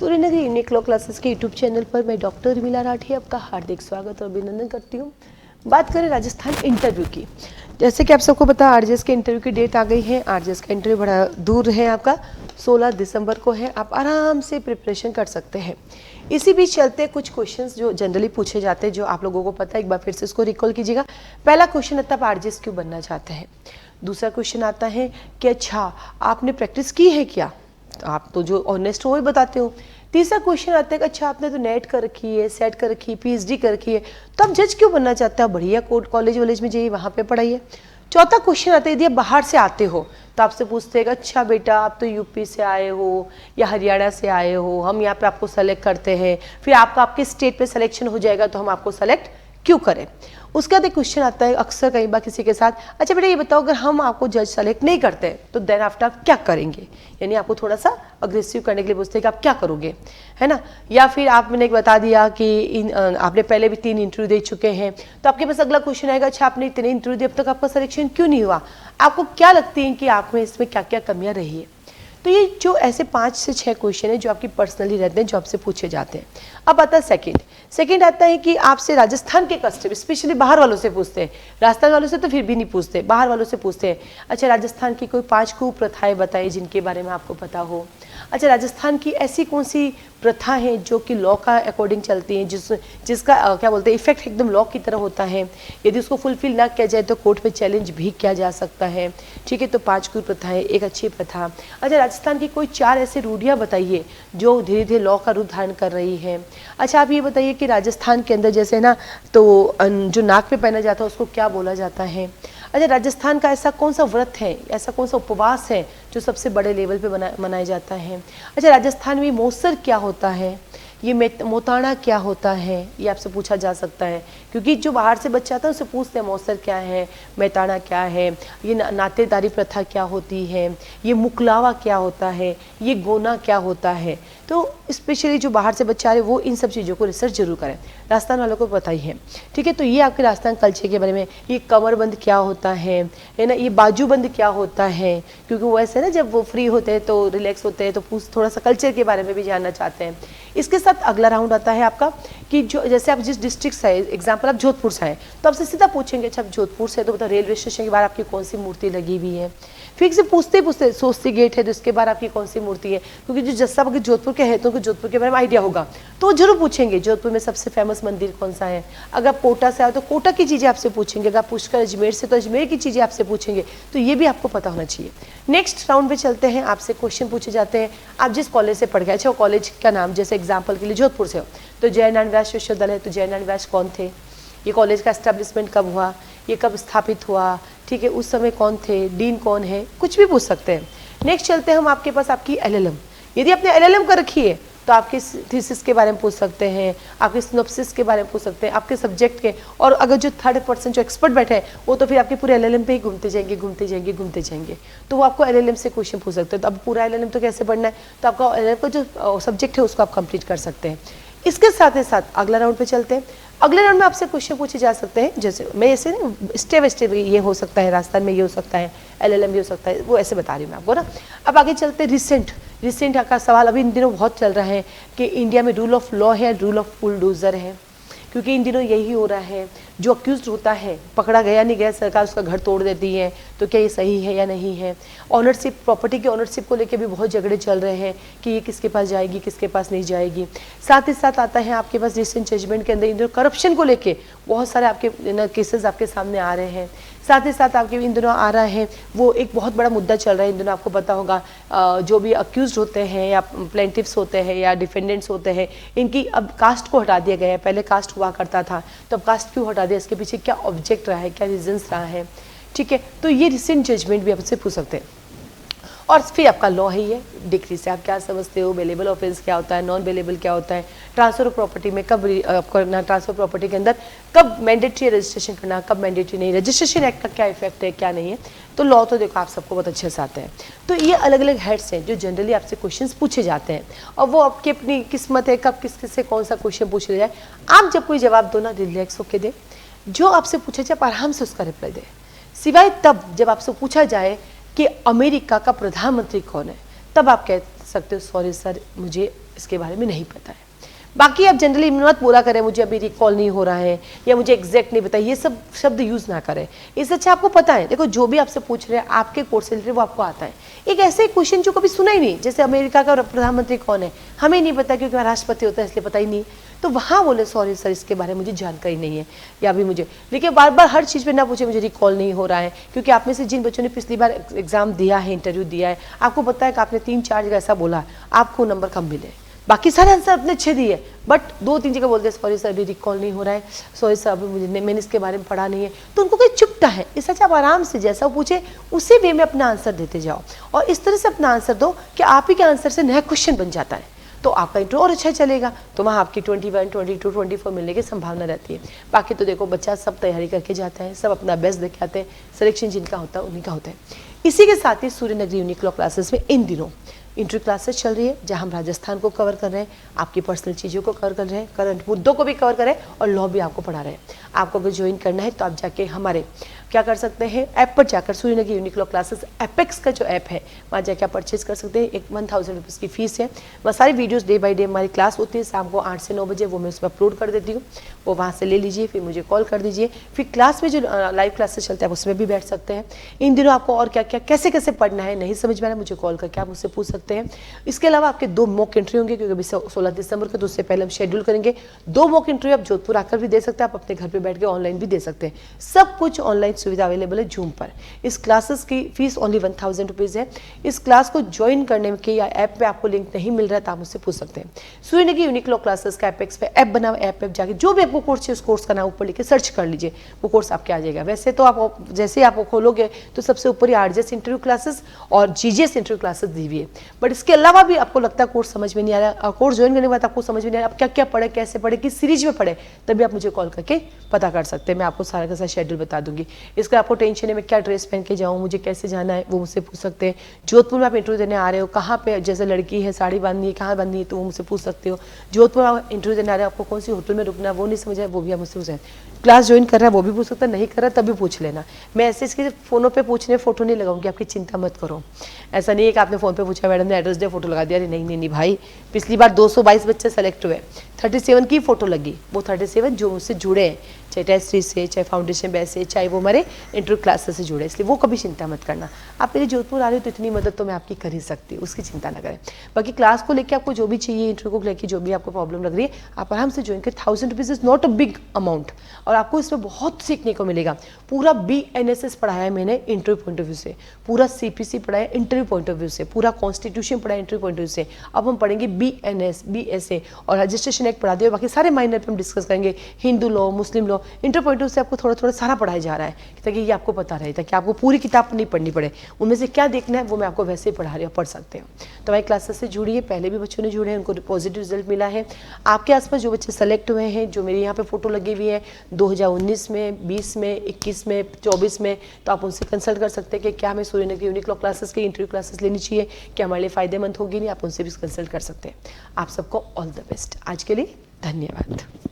Suryanagari unique law classes के YouTube channel पर मैं डॉक्टर उर्मिला राठी आपका हार्दिक स्वागत और अभिनंदन करती हूँ। बात करें राजस्थान इंटरव्यू की, जैसे कि आप सबको पता है आरजेएस के इंटरव्यू की डेट आ गई है। आरजेएस का इंटरव्यू बड़ा दूर है, आपका 16 दिसंबर को है। आप आराम से प्रिपरेशन कर सकते हैं। इसी बीच चलते कुछ क्वेश्चंस जो जनरली पूछे जाते हैं, जो आप लोगों को पता है, एक बार फिर से इसको रिकॉल कीजिएगा। पहला क्वेश्चन आता है आप आरजेएस क्यों बनना चाहते हैं। दूसरा क्वेश्चन आता है कि अच्छा आपने प्रैक्टिस की है क्या, तो आप तो जो ऑनेस्ट हो वही बताते हो। तीसरा क्वेश्चन आता है कि अच्छा आपने तो नेट कर रखी है, सेट कर रखी है, पीएचडी कर रखी है, तो आप जज क्यों बनना चाहते हो, बढ़िया कॉलेज वॉलेज में जाइए, वहाँ पे पढ़ाइए। चौथा क्वेश्चन आता है यदि आप बाहर से आते हो तो आपसे पूछते हैं कि अच्छा बेटा आप तो यूपी से आए हो या हरियाणा से आए हो, हम यहाँ पे आपको सेलेक्ट करते हैं, फिर आपका आपके स्टेट पे सिलेक्शन हो जाएगा तो हम आपको सेलेक्ट क्यों करें। उसके बाद एक क्वेश्चन आता है अक्सर कई बार किसी के साथ, अच्छा बेटा ये बताओ अगर हम आपको जज सेलेक्ट नहीं करते तो देन आफ्टर आप क्या करेंगे, यानी आपको थोड़ा सा अग्रेसिव करने के लिए पूछते हैं कि आप क्या करोगे, है ना। या फिर आपने बता दिया कि आपने पहले भी 3 इंटरव्यू दे चुके हैं, तो आपके पास अगला क्वेश्चन आएगा अच्छा आपने इतने इंटरव्यू दिए अब तक आपका सिलेक्शन क्यों नहीं हुआ, आपको क्या लगती है कि आप में इसमें क्या क्या कमियाँ रही है। तो ये जो ऐसे 5 से 6 क्वेश्चन है जो आपकी पर्सनली रहते हैं, जो आपसे पूछे जाते हैं। अब आता है सेकंड आता है कि आपसे राजस्थान के कस्टम, स्पेशली बाहर वालों से पूछते हैं। राजस्थान वालों से तो फिर भी नहीं पूछते, बाहर वालों से पूछते हैं अच्छा राजस्थान की कोई 5 कुप्रथाएं बताइए जिनके बारे में आपको पता हो। अच्छा राजस्थान की ऐसी कौन सी प्रथा है जो कि लॉ का अकॉर्डिंग चलती हैं, जिसका क्या बोलते हैं इफेक्ट एकदम लॉ की तरह होता है, यदि उसको फुलफिल ना किया जाए तो कोर्ट में चैलेंज भी किया जा सकता है। ठीक है, तो 5 कुप्रथाएं एक अच्छी प्रथा। अच्छा राजस्थान की कोई 4 ऐसी रूढ़ियाँ बताइए जो धीरे धीरे लॉ का रूप धारण कर रही है। अच्छा आप ये बताइए कि राजस्थान के अंदर जैसे ना तो जो नाक पे पहना जाता है उसको क्या बोला जाता है। अच्छा राजस्थान का ऐसा कौन सा व्रत है, ऐसा कौन सा उपवास है जो सबसे बड़े लेवल पे मनाया जाता है। अच्छा राजस्थान में मौसर क्या होता है, ये मोताना क्या होता है, ये आपसे पूछा जा सकता है, क्योंकि जो बाहर से बच्चा आता है उससे पूछते हैं मौसर क्या है, मेताना क्या है, ये नातेदारी प्रथा क्या होती है, ये मुकलावा क्या होता है, ये गोना क्या होता है। तो स्पेशली जो बाहर से बच्चे आ रहे हैं वो इन सब चीज़ों को रिसर्च जरूर करें, राजस्थान वालों को पता ही है। ठीक है, तो ये आपके राजस्थान कल्चर के बारे में, ये कमरबंद क्या होता है ना, ये बाजूबंद क्या होता है, क्योंकि वो ऐसे ना जब वो फ्री होते हैं तो रिलैक्स होते हैं तो थोड़ा सा कल्चर के बारे में भी जानना चाहते हैं। इसके साथ अगला राउंड आता है आपका कि जो जैसे आप जिस डिस्ट्रिक्ट से आए, एग्जाम्पल आप जोधपुर से आए तो आपसे सीधा पूछेंगे अच्छा आप जोधपुर से तो बताओ रेलवे स्टेशन के बाहर आपकी कौन सी मूर्ति लगी हुई है। फिर से पूछते सोस्ती गेट है तो इसके बारे आपकी कौन सी मूर्ति है, क्योंकि जो जैसा अगर जोधपुर के हैं तो जोधपुर के बारे में आइडिया होगा तो वो जरूर पूछेंगे जोधपुर में सबसे फेमस मंदिर कौन सा है। अगर आप कोटा से आए तो कोटा की चीज़ें आपसे पूछेंगे, अगर आप पुष्कर अजमेर से तो अजमेर की चीज़ें आपसे पूछेंगे, तो ये भी आपको पता होना चाहिए। नेक्स्ट राउंड पे चलते हैं, आपसे क्वेश्चन पूछे जाते हैं आप जिस कॉलेज से पढ़ गए, अच्छा कॉलेज का नाम, जैसे एग्जाम्पल के लिए जोधपुर से हो तो जयनारायण व्यास विश्वविद्यालय, तो जयनारायण व्यास कौन थे, ये कॉलेज का एस्टेब्लिशमेंट कब हुआ, ये कब स्थापित हुआ, ठीक है, उस समय कौन थे, डीन कौन है, कुछ भी पूछ सकते हैं। नेक्स्ट चलते हैं हम आपके पास आपकी एलएलएम, यदि आपने एलएलएम कर रखी है तो आपके थीसिस के बारे में पूछ सकते हैं, आपके सिनॉप्सिस के बारे में पूछ सकते हैं, आपके सब्जेक्ट के, और अगर जो 3rd पर्सन जो एक्सपर्ट बैठे हैं वो तो फिर आपके पूरे एलएलएम पे ही घूमते जाएंगे, तो वो आपको एलएलएम से क्वेश्चन पूछ सकते हैं। तो अब पूरा एलएलएम तो कैसे पढ़ना है, तो आपका एलएलएम का जो सब्जेक्ट है उसको आप कंप्लीट कर सकते हैं। इसके साथ ही साथ अगला राउंड पे चलते हैं। अगले राउंड में आपसे क्वेश्चन पूछे जा सकते हैं, जैसे मैं ऐसे स्टेप बाय स्टेप ये हो सकता है, राजस्थान में ये हो सकता है, एलएलएम भी हो सकता है, वो ऐसे बता रही हूँ मैं आपको ना। अब आगे चलते हैं रिसेंट का सवाल अभी इन दिनों बहुत चल रहा है कि इंडिया में रूल ऑफ लॉ है, रूल ऑफ बुलडोजर है, क्योंकि इन दिनों यही हो रहा है, जो अक्यूज होता है पकड़ा गया नहीं गया, सरकार उसका घर तोड़ देती है, तो क्या ये सही है या नहीं है। ऑनरशिप, प्रॉपर्टी की ऑनरशिप को लेकर भी बहुत झगड़े चल रहे हैं कि ये किसके पास जाएगी, किसके पास नहीं जाएगी। साथ ही साथ आता है आपके पास रिसेंट जजमेंट के अंदर इन दिनों करप्शन को लेके बहुत सारे आपके केसेस आपके सामने आ रहे हैं। साथ ही साथ आपके इन दिनों आ रहा है वो एक बहुत बड़ा मुद्दा चल रहा है इन दिनों, आपको पता होगा जो भी अक्यूज होते हैं या प्लेंटिफ्स होते हैं या डिफेंडेंट्स होते हैं, इनकी अब कास्ट को हटा दिया गया है, पहले कास्ट हुआ करता था तो अब कास्ट क्यों हटा दिया, इसके पीछे क्या ऑब्जेक्ट रहा है, क्या रीजंस रहा है। ठीक है, तो ये रिसेंट जजमेंट भी आपसे पूछ सकते हैं। और फिर आपका लॉ है ये, डिग्री से आप क्या समझते हो, बेलेबल ऑफेंस क्या होता है, नॉन बेलेबल क्या होता है, ट्रांसफर ऑफ प्रॉपर्टी में कब करना, ट्रांसफर प्रॉपर्टी के अंदर कब मैंडेटरी रजिस्ट्रेशन करना, कब मैंडेटरी नहीं, रजिस्ट्रेशन एक्ट का क्या इफेक्ट है क्या नहीं है। तो लॉ तो देखो आप सबको बहुत अच्छे से आते हैं। तो ये अलग अलग हेड्स हैं जो जनरली आपसे क्वेश्चंस पूछे जाते हैं, और वो आपकी अपनी किस्मत है कब किस किस से कौन सा क्वेश्चन पूछ लिया जाए। आप जब कोई जवाब दो ना रिलैक्स होकर दे, जो आपसे पूछा जाए आराम से उसका रिप्लाई दे, सिवाय तब जब आपसे पूछा जाए कि अमेरिका का प्रधानमंत्री कौन है, तब आप कह सकते हो सॉरी सर मुझे इसके बारे में नहीं पता है। बाकी आप जनरली मत बोला करें मुझे अभी रिकॉल नहीं हो रहा है या मुझे एग्जैक्ट नहीं पता, ये सब शब्द यूज़ ना करें। इससे अच्छा आपको पता है, देखो जो भी आपसे पूछ रहे हैं आपके कोर्स से रिलेटेड वो आपको आता है। एक ऐसे क्वेश्चन जो कभी सुना ही नहीं, जैसे अमेरिका का प्रधानमंत्री कौन है हमें नहीं पता क्योंकि वहाँ राष्ट्रपति होता है इसलिए पता ही नहीं, तो वहाँ बोले सॉरी सर इसके बारे में मुझे जानकारी नहीं है या अभी मुझे, लेकिन बार बार हर चीज़ पे ना पूछे मुझे रिकॉल नहीं हो रहा है। क्योंकि आप में से जिन बच्चों ने पिछली बार एग्जाम दिया है, इंटरव्यू दिया है, आपको पता है कि आपने 3-4 जगह ऐसा बोला आपको नंबर कम मिले, बाकी सारे आंसर अपने अच्छे दिए बट 2-3 जगह बोलते हैं सॉरी सर अभी रिकॉल नहीं हो रहा है, सॉरी सर अभी मुझे मैंने इसके बारे में पढ़ा नहीं है, तो उनको कोई चुपता है। इस अच्छा आप आराम से जैसा वो पूछे उसी वे में अपना आंसर देते जाओ और इस तरह से अपना आंसर दो कि आप ही के आंसर से नया क्वेश्चन बन जाता है, तो आपका इंटरव्यू और अच्छा चलेगा, तो वहाँ आपकी 21, 22, 24 मिलने की संभावना रहती है। बाकी तो देखो बच्चा सब तैयारी करके जाता है, सब अपना बेस्ट देके आते हैं, सिलेक्शन जिनका होता है उन्हीं का होता है। इसी के साथ ही सूर्य नगरी यूनिक लॉ क्लासेस में इन दिनों इंटरव्यू क्लासेस चल रही है जहां हम राजस्थान को कवर कर रहे हैं, आपकी पर्सनल चीज़ों को कवर कर रहे हैं, करंट मुद्दों को भी कवर कर रहे हैं और लॉ भी आपको पढ़ा रहे हैं। आपको अगर ज्वाइन करना है तो आप जाके हमारे क्या कर सकते हैं, ऐप पर जाकर सूर्य नगरी यूनिक लॉ क्लासेस एपेक्स का जो ऐप है वहाँ जाके आप परचेज कर सकते हैं। एक 1000 रुपीज़ की फीस है। वह सारी वीडियोस डे बाय डे हमारी क्लास होती है शाम को 8 से 9 बजे, वो मैं उसमें अपलोड कर देती हूँ, वो वहाँ से ले लीजिए, फिर मुझे कॉल कर दीजिए। फिर क्लास में जो लाइव क्लासेस चलते हैं उसमें भी बैठ सकते हैं। इन दिनों आपको और क्या क्या कैसे कैसे पढ़ना है नहीं समझ में आ रहा है मुझे कॉल करके आप मुझसे पूछ सकते हैं। इसके अलावा आपके 2 मॉक इंटरव्यू होंगे क्योंकि अभी 16 दिसंबर को, तो उससे पहले हम शेड्यूल करेंगे 2 मॉक इंटरव्यू। आप जोधपुर आकर भी दे सकते हैं, आप अपने घर पे बैठ के ऑनलाइन भी दे सकते हैं। सब कुछ ऑनलाइन सुविधा अवेलेबल है जूम पर। इस क्लासेस की फीस ओनली 1000 रुपीज़ है। इस क्लास को ज्वाइन करने के या ऐप पे आपको लिंक नहीं मिल रहा है तो आप मुझसे पूछ सकते हैं। सूर्य नगरी यूनिक लॉ क्लासेस का एपेक्स पे ऐप बना, ऐप पे जाके जो भी आपको कोर्स चाहिए उस कोर्स का नाम ऊपर लिख के सर्च कर लीजिए, वो कोर्स आपके आ जाएगा। वैसे तो आप जैसे ही आप खोलोगे तो सबसे ऊपर ही आरजेएस इंटरव्यू क्लासेस और जीजीएस इंटरव्यू क्लासेस दी हुई है। बट इसके अलावा भी आपको लगता है कोर्स समझ में नहीं आ रहा है, कोर्स ज्वाइन करने के बाद आपको समझ में नहीं आ रहा है आप क्या क्या पढ़े, कैसे पढ़े, किस सीरीज में पढ़े, तभी आप मुझे कॉल करके पता कर सकते हैं। मैं आपको सारा का सारा शेड्यूल बता दूंगी। इसका आपको टेंशन है मैं क्या ड्रेस पहन के जाऊँ, मुझे कैसे जाना है, वो मुझसे पूछ सकते हैं। जोधपुर में आप इंटरव्यू देने आ रहे हो, कहाँ पे, जैसे लड़की है साड़ी बांधनी है, कहाँ बांधनी है, तो वो मुझसे पूछ सकते हो। जोधपुर आप इंटरव्यू देने आ रहे हो, आपको कौन सी होटल में रुकना है वो नहीं समझ आए, वो भी आप मुझसे पूछ सकते हैं। क्लास ज्वाइन कर रहा है वो भी पूछ सकता है, नहीं कर रहा तभी पूछ लेना। मैं ऐसे इसके फोनों पे पूछने फोटो नहीं लगाऊंगी, आपकी चिंता मत करो। ऐसा नहीं है कि आपने फोन पे पूछा मैडम ने एड्रेस दे फोटो लगा दिया, अरे नहीं नहीं नहीं भाई, पिछली बार 222 बच्चे सेलेक्ट हुए, 37 की फोटो लगी, वो 37 जो मुझसे जुड़े हैं, चाहे टेस्ट सीरीज से, चाहे फाउंडेशन बैच से, चाहे वो हमारे इंटरव्यू क्लासेस से जुड़े, इसलिए वो कभी चिंता मत करना। आप मेरे जोधपुर आ रहे हो तो इतनी मदद तो मैं आपकी कर ही सकती हूँ, उसकी चिंता ना करें। बाकी क्लास को लेकर आपको जो भी चाहिए, इंटरव्यू को लेकर जो भी आपको प्रॉब्लम लग रही है, आप आराम से ज्वाइन करें। 1000 rupees is not a big amount और आपको इसमें बहुत सीखने को मिलेगा। पूरा BNSS पढ़ाया है मैंने इंटरव्यू पॉइंट ऑफ व्यू से, पूरा CPC पढ़ाया इंटरव्यू पॉइंट ऑफ व्यू से, पूरा कॉन्स्टिट्यूशन पढ़ाया इंटरव्यू पॉइंट ऑफ व्यू से। अब हम पढ़ेंगे BNS, BSA और रजिस्ट्रेशन एक्ट पढ़ा दिया, बाकी सारे माइनर पे हम डिस्कस करेंगे। Hindu law, Muslim law, interview point of view से आपको थोड़ा थोड़ा सारा पढ़ाया जा रहा है ताकि ये आपको पता रहे, ताकि आपको पूरी किताब नहीं पढ़नी पड़े। उनमें से क्या देखना है वो मैं आपको वैसे ही पढ़ा रही हूँ, पढ़ सकते हो। तो हमारी क्लासेस से जुड़िए, पहले भी बच्चों ने जुड़े हैं, उनको पॉजिटिव रिजल्ट मिला है। आपके आसपास जो बच्चे सेलेक्ट हुए हैं, जो मेरे यहाँ पे फोटो लगी हुई है 2019 में, 20 में, 21 में, 24 में, तो आप उनसे कंसल्ट कर सकते हैं कि क्या हमें सूर्य नगरी यूनिक लॉ क्लासेस की इंटरव्यू क्लासेस लेनी चाहिए, क्या हमारे लिए फ़ायदेमंद होगी नहीं, आप उनसे भी कंसल्ट कर सकते हैं। आप सबको ऑल द बेस्ट। आज के लिए धन्यवाद।